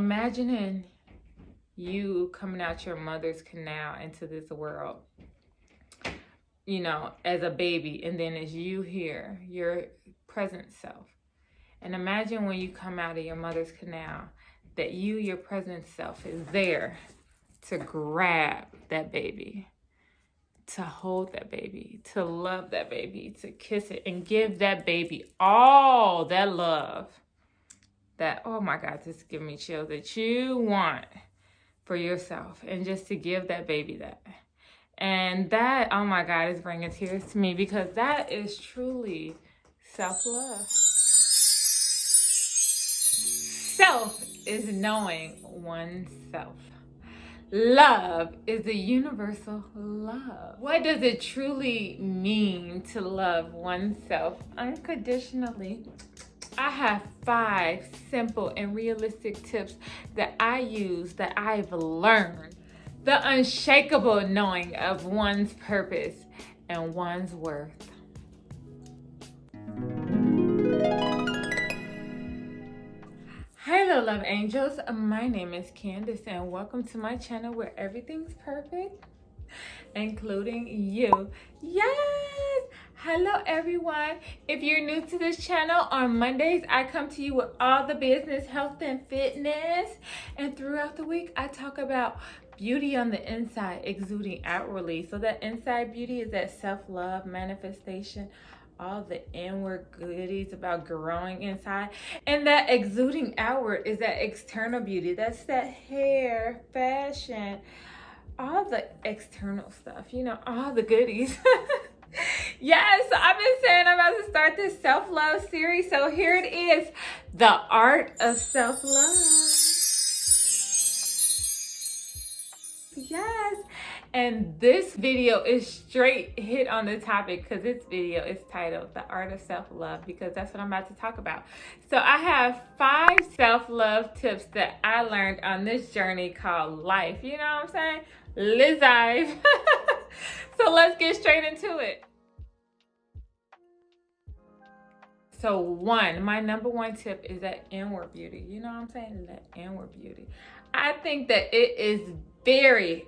imagining you coming out your mother's canal into this world, as a baby, and then as you here, your present self. And imagine when you come out of your mother's canal that your present self, is there to grab that baby, to hold that baby, to love that baby, to kiss it, and give that baby all that love that, oh my God, this give me chills, that you want for yourself, and just to give that baby that. And that, oh my God, is bringing tears to me, because that is truly self-love. Self is knowing oneself. Love is the universal love. What does it truly mean to love oneself unconditionally? I have 5 simple and realistic tips that I use, that I've learned. The unshakable knowing of one's purpose and one's worth. Hello, love angels. My name is Candace, and welcome to my channel where everything's perfect, including you. Yes! Hello, everyone. If you're new to this channel, on Mondays, I come to you with all the business, health, and fitness. And throughout the week, I talk about beauty on the inside, exuding outwardly. So that inside beauty is that self-love manifestation, all the inward goodies about growing inside. And that exuding outward is that external beauty. That's that hair, fashion, all the external stuff, all the goodies. Yes, I've been saying I'm about to start this self-love series. So here it is, the art of self-love. Yes. And this video is straight hit on the topic, because this video is titled The Art of Self-Love, because that's what I'm about to talk about. So I have 5 self-love tips that I learned on this journey called life. You know what I'm saying? Let's dive. So let's get straight into it. So my number 1 tip is that inward beauty. You know what I'm saying? That inward beauty. I think that it is very,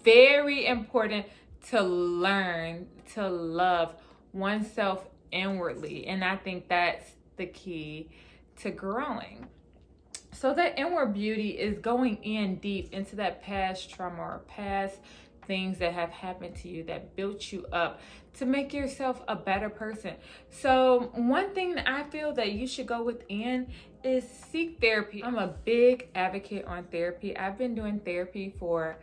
very important to learn to love oneself inwardly. And I think that's the key to growing. So that inward beauty is going in deep into that past trauma or past things that have happened to you that built you up to make yourself a better person. So one thing that I feel that you should go within is seek therapy. I'm a big advocate on therapy. I've been doing therapy for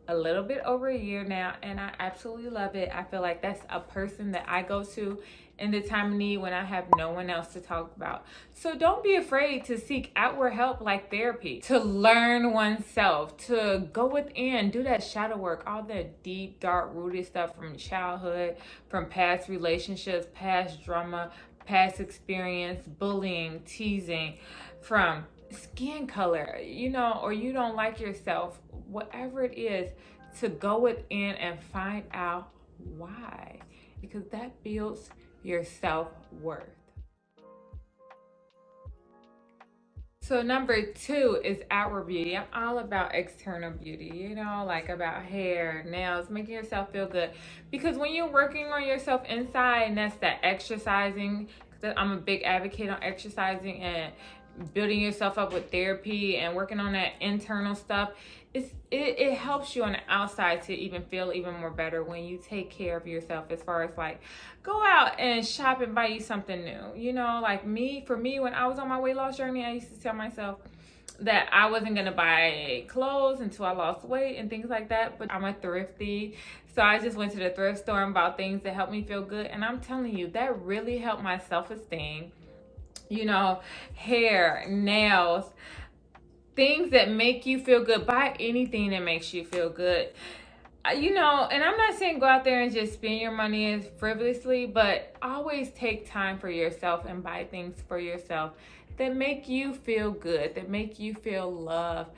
a little bit over a year now, and I absolutely love it. I feel like that's a person that I go to in the time of need when I have no one else to talk about. So don't be afraid to seek outward help like therapy, to learn oneself, to go within, do that shadow work, all that deep, dark, rooted stuff from childhood, from past relationships, past drama, past experience, bullying, teasing, from skin color, or you don't like yourself, whatever it is, to go within and find out why, because that builds your self-worth. So number 2 is outward beauty. I'm all about external beauty, like about hair, nails, making yourself feel good. Because when you're working on yourself inside, and that's that exercising, because I'm a big advocate on exercising and building yourself up with therapy and working on that internal stuff, it helps you on the outside to even feel even more better when you take care of yourself, as far as like go out and shop and buy you something new. Like for me, when I was on my weight loss journey, I used to tell myself that I wasn't gonna buy clothes until I lost weight and things like that. But I'm a thrifty, so I just went to the thrift store and bought things that helped me feel good. And I'm telling you, that really helped my self-esteem. Hair, nails, things that make you feel good. Buy anything that makes you feel good. And I'm not saying go out there and just spend your money frivolously, but always take time for yourself and buy things for yourself that make you feel good, that make you feel loved.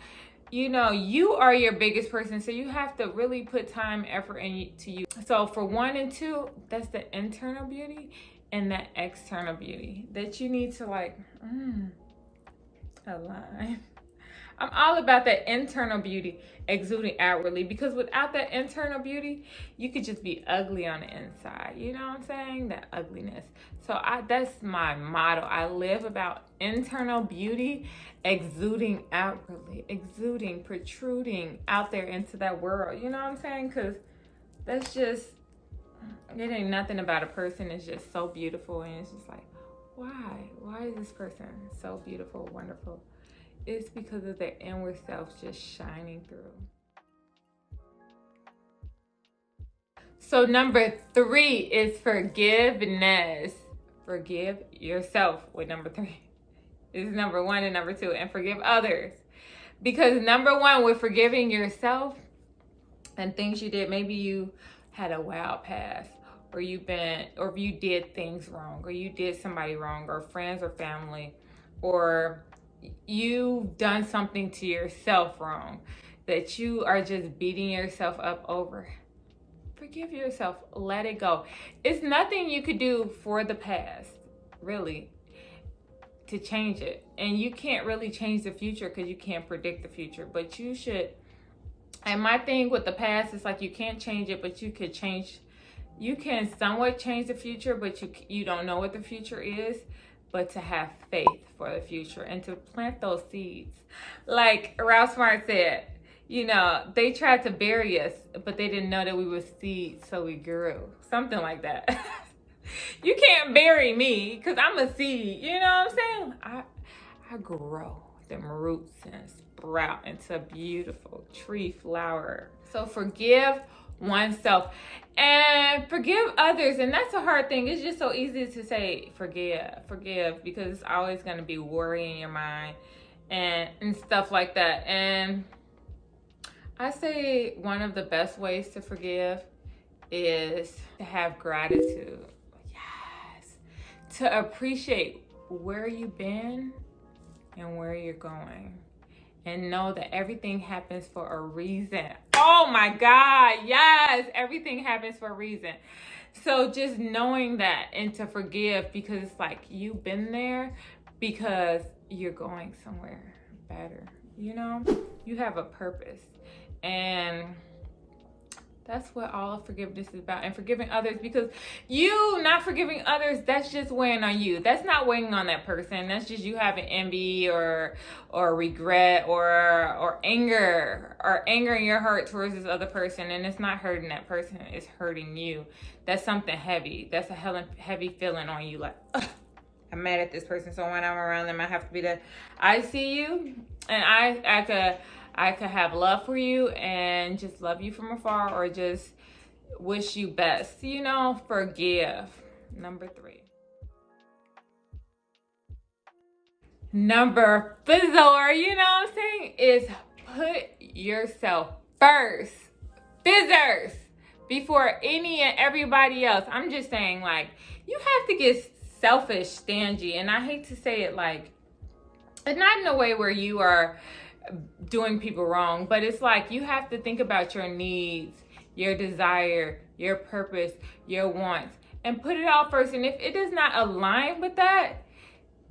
You are your biggest person, so you have to really put time, effort into you. So for 1 and 2, that's the internal beauty, and that external beauty that you need to align. I'm all about that internal beauty exuding outwardly, because without that internal beauty, you could just be ugly on the inside. You know what I'm saying? That ugliness. So that's my motto. I live about internal beauty exuding outwardly, exuding, protruding out there into that world. You know what I'm saying? Because that's just, it ain't nothing about a person. It's just so beautiful, and it's just like, why is this person so beautiful, wonderful? It's because of their inward self just shining through. So number 3 is forgiveness. Forgive yourself with number 3. This is number 1 and number 2, and forgive others. Because number 1, with forgiving yourself and things you did, maybe you had a wild past, or you did things wrong, or you did somebody wrong, or friends or family, or you've done something to yourself wrong that you are just beating yourself up over. Forgive yourself. Let it go. It's nothing you could do for the past, really, to change it. And you can't really change the future because you can't predict the future. But you should. And my thing with the past is like, you can't change it, but you could change. You can somewhat change the future, but you don't know what the future is. But to have faith for the future and to plant those seeds. Like Ralph Smart said, they tried to bury us, but they didn't know that we were seeds, so we grew. Something like that. You can't bury me because I'm a seed. You know what I'm saying? I grow them roots and sprout into a beautiful tree flower. So forgive oneself and forgive others. And that's a hard thing. It's just so easy to say forgive, because it's always going to be worry in your mind and stuff like that. And I say one of the best ways to forgive is to have gratitude. Yes. To appreciate where you've been and where you're going. And know that everything happens for a reason. Oh my God, yes, everything happens for a reason. So just knowing that, and to forgive, because it's like you've been there because you're going somewhere better. You have a purpose. And that's what all of forgiveness is about. And forgiving others, because you not forgiving others, that's just weighing on you. That's not weighing on that person. That's just you having envy or regret or anger in your heart towards this other person. And it's not hurting that person, it's hurting you. That's something heavy. That's a heavy feeling on you, like, ugh, I'm mad at this person, so when I'm around them, I have to be there. I see you, and I could have love for you and just love you from afar, or just wish you best. Forgive. Number 3. Number 4, is put yourself first. Fizzers. Before any and everybody else. I'm just saying, like, you have to get selfish, stingy. And I hate to say it, like, and not in a way where you are doing people wrong, but it's like you have to think about your needs, your desire, your purpose, your wants, and put it all first. And if it does not align with that,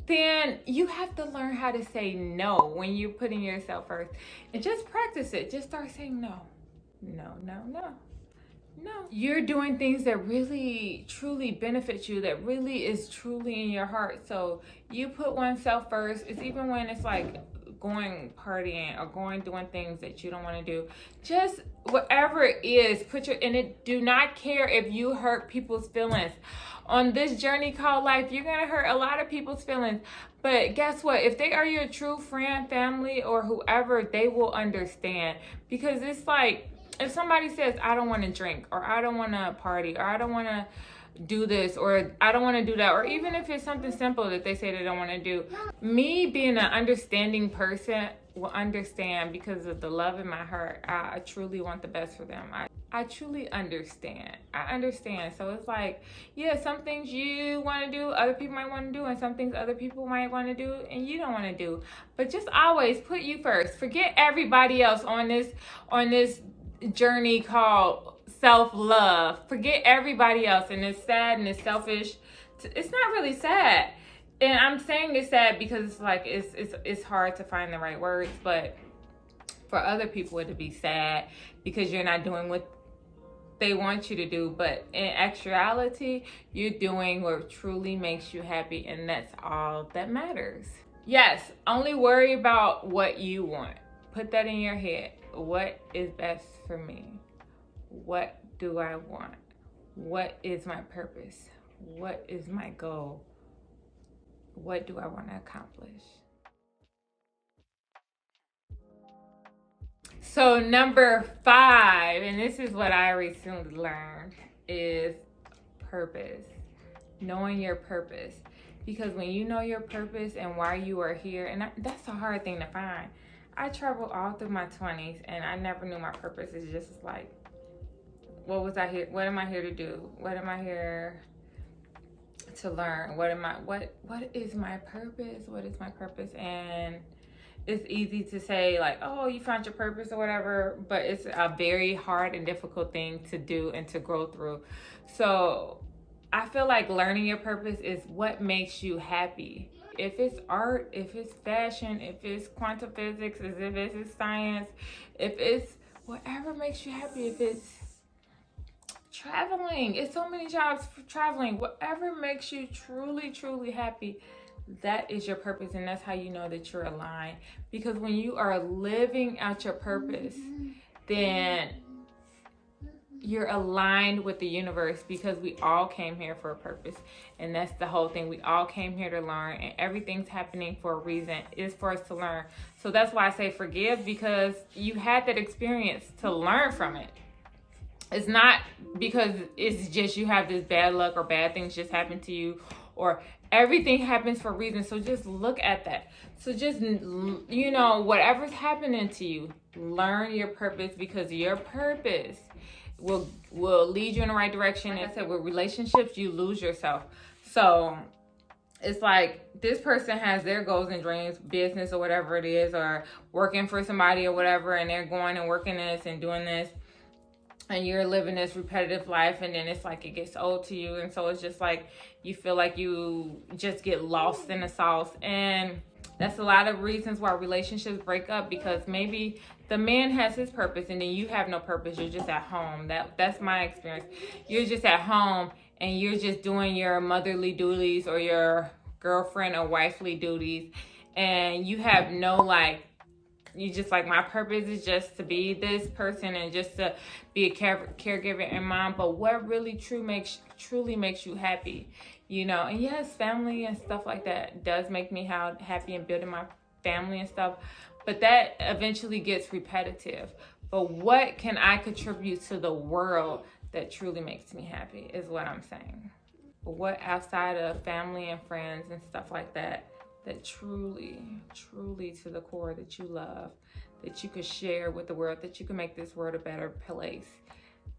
then you have to learn how to say no when you're putting yourself first. And just practice it. Just start saying no. No. You're doing things that really, truly benefit you, that really is truly in your heart. So you put oneself first. It's even when it's like going partying or doing things that you don't want to do. Just whatever it is, do not care if you hurt people's feelings. On this journey called life, you're going to hurt a lot of people's feelings. But guess what? If they are your true friend, family, or whoever, they will understand. Because it's like, if somebody says, I don't want to drink, or I don't want to party, or I don't want to do this, or I don't want to do that, or even if it's something simple that they say they don't want to do, me being an understanding person will understand, because of the love in my heart. I truly want the best for them. I truly understand. I understand. So it's like, yeah, some things you want to do, other people might want to do, and some things other people might want to do and you don't want to do. But just always put you first. Forget everybody else on this journey called self-love. Forget everybody else. And it's sad and it's selfish. It's not really sad. And I'm saying it's sad because it's like it's hard to find the right words, but For other people, to be sad because you're not doing what they want you to do, but in actuality, you're doing what truly makes you happy, and that's all that matters. Yes, only worry about what you want. Put that in your head. What is best for me? What do I want? What is my purpose? What is my goal? What do I want to accomplish? So number 5, and this is what I recently learned, is purpose. Knowing your purpose. Because when you know your purpose and why you are here, and that's a hard thing to find. I traveled all through my 20s and I never knew my purpose. It's just like, what was I here? What am I here to do? What am I here to learn? What is my purpose? What is my purpose? And it's easy to say like, oh, you found your purpose or whatever, but it's a very hard and difficult thing to do and to grow through. So I feel like learning your purpose is what makes you happy. If it's art, if it's fashion, if it's quantum physics, if it's science, if it's whatever makes you happy, if it's traveling, it's so many jobs for traveling, whatever makes you truly, truly happy, that is your purpose, and that's how you know that you're aligned. Because when you are living out your purpose, then you're aligned with the universe, because we all came here for a purpose, and that's the whole thing. We all came here to learn, and everything's happening for a reason. It's for us to learn. So that's why I say forgive, because you had that experience to learn from it. It's not because it's just you have this bad luck or bad things just happen to you, or everything happens for a reason. So just look at that. So just, whatever's happening to you, learn your purpose, because your purpose will lead you in the right direction. Like I said, with relationships, you lose yourself. So it's like this person has their goals and dreams, business or whatever it is, or working for somebody or whatever, and they're going and working this and doing this, and you're living this repetitive life, and then it's like it gets old to you, and so it's just like you feel like you just get lost in the sauce. And that's a lot of reasons why relationships break up, because maybe the man has his purpose and then you have no purpose. You're just at home. That's my experience. You're just at home and you're just doing your motherly duties or your girlfriend or wifely duties, and you have no you just like, my purpose is just to be this person and just to be a caregiver and mom. But what really truly makes you happy, And yes, family and stuff like that does make me happy, and building my family and stuff. But that eventually gets repetitive. But what can I contribute to the world that truly makes me happy is what I'm saying. What outside of family and friends and stuff like that truly, truly to the core that you love, that you could share with the world, that you can make this world a better place,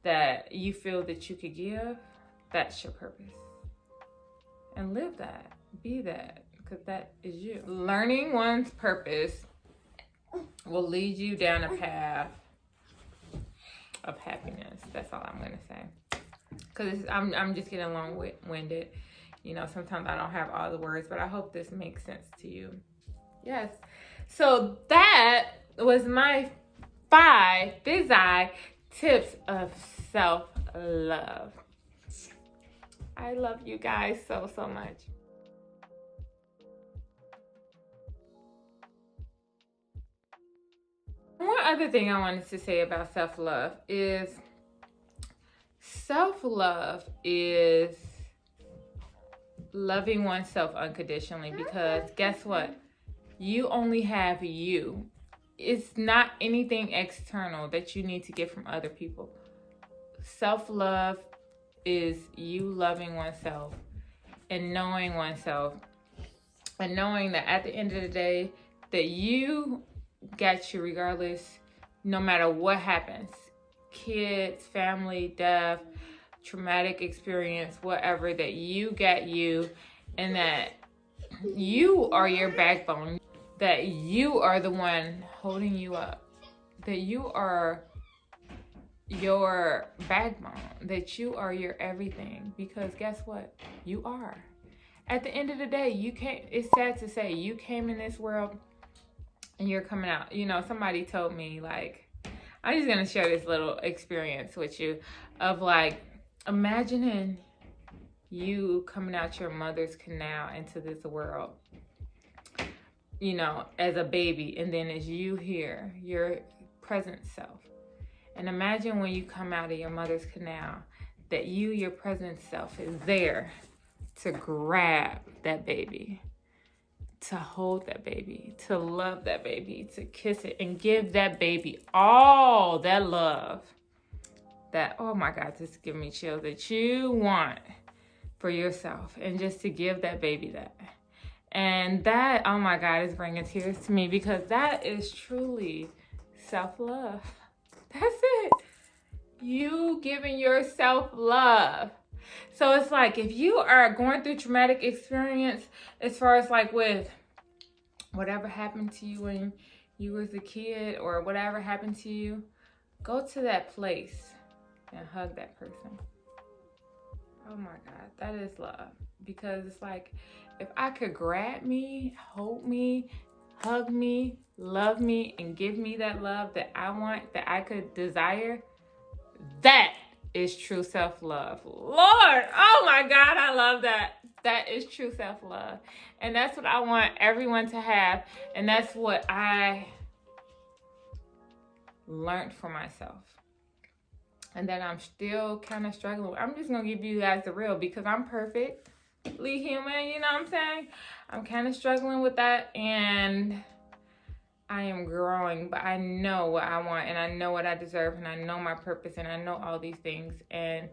that you feel that you could give, that's your purpose. And live that, be that, because that is you. Learning one's purpose will lead you down a path of happiness. That's all I'm going to say. Because I'm just getting long-winded. Sometimes I don't have all the words, but I hope this makes sense to you. Yes. So that was my 5 tips of self-love. I love you guys so, so much. One other thing I wanted to say about self-love is loving oneself unconditionally, because guess what? You only have you. It's not anything external that you need to get from other people. Self-love is you loving oneself and knowing oneself, and knowing that at the end of the day that you got you regardless, no matter what happens. Kids, family, death, traumatic experience, whatever, that you got you, and that you are your backbone, that you are the one holding you up, that you are your backbone, that you are your everything. Because guess what? You are. At the end of the day, it's sad to say, you came in this world and you're coming out. You know, somebody told me, like, I'm just gonna share this little experience with you of like imagining you coming out your mother's canal into this world, you know, as a baby, and then as you here, your present self. And imagine when you come out of your mother's canal that you, your present self, is there to grab that baby, to hold that baby, to love that baby, to kiss it, and give that baby all that love that, oh my God, just give me chills, that you want for yourself, and just to give that baby that. And that, oh my God, is bringing tears to me, because that is truly self-love. That's it. You giving yourself love. So it's like, if you are going through traumatic experience, as far as like with whatever happened to you when you was a kid, or whatever happened to you, go to that place and hug that person. Oh my God, that is love. Because it's like, if I could grab me, hold me, hug me, love me, and give me that love that I want, that I could desire, that is true self-love. Lord, oh my God, I love that. That is true self-love. And that's what I want everyone to have. And that's what I learned for myself. And that I'm still kind of struggling with. I'm just going to give you guys the real, because I'm perfectly human, you know what I'm saying? I'm kind of struggling with that, and I am growing, but I know what I want, and I know what I deserve, and I know my purpose, and I know all these things, and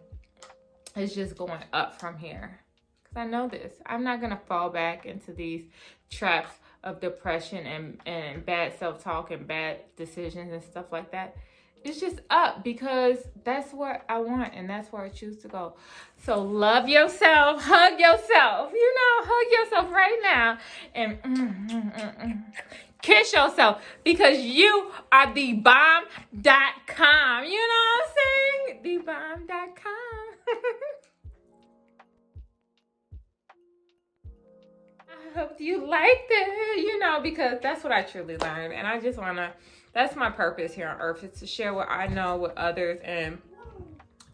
it's just going up from here. Because I know this. I'm not going to fall back into these traps of depression and bad self-talk and bad decisions and stuff like that. It's just up, because that's what I want, and that's where I choose to go. So love yourself, hug yourself, you know, hug yourself right now, and kiss yourself, because you are thebomb.com. You know what I'm saying? Thebomb.com. I hope you liked it, you know, because that's what I truly learned, and I just want to, that's my purpose here on earth, is to share what I know with others and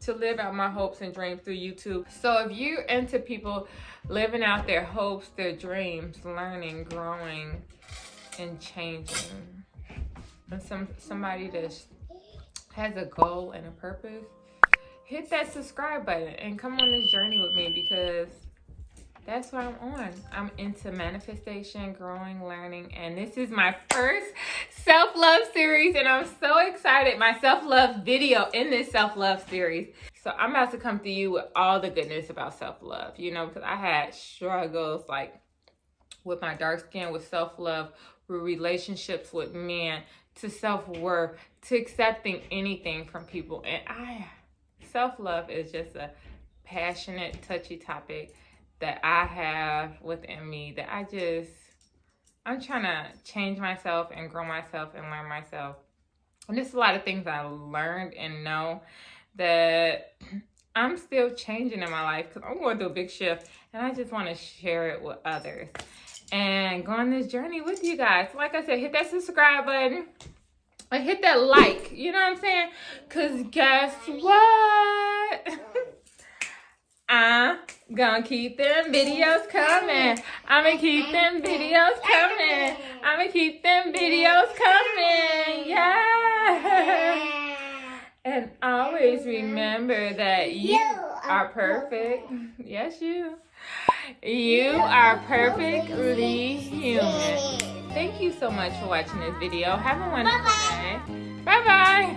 to live out my hopes and dreams through YouTube. So if you're into people living out their hopes, their dreams, learning, growing, and changing, and somebody that has a goal and a purpose, hit that subscribe button and come on this journey with me, because that's what I'm on. I'm into manifestation, growing, learning, and this is my first self-love series, and I'm so excited. My self-love video in this self-love series. So I'm about to come to you with all the goodness about self-love, you know, because I had struggles like with my dark skin, with self-love, with relationships with men, to self-worth, to accepting anything from people. And self-love is just a passionate, touchy topic that I have within me, that I'm trying to change myself and grow myself and learn myself. And there's a lot of things I learned and know that I'm still changing in my life, because I'm going through a big shift, and I just want to share it with others and go on this journey with you guys. Like I said, hit that subscribe button and hit that like, you know what I'm saying? Because guess what? I'm gonna keep them videos coming. I'ma keep them videos coming. I'ma keep them videos coming. Yeah. And always remember that you are perfect. Yes, you. You are perfectly human. Thank you so much for watching this video. Have a wonderful day. Bye-bye.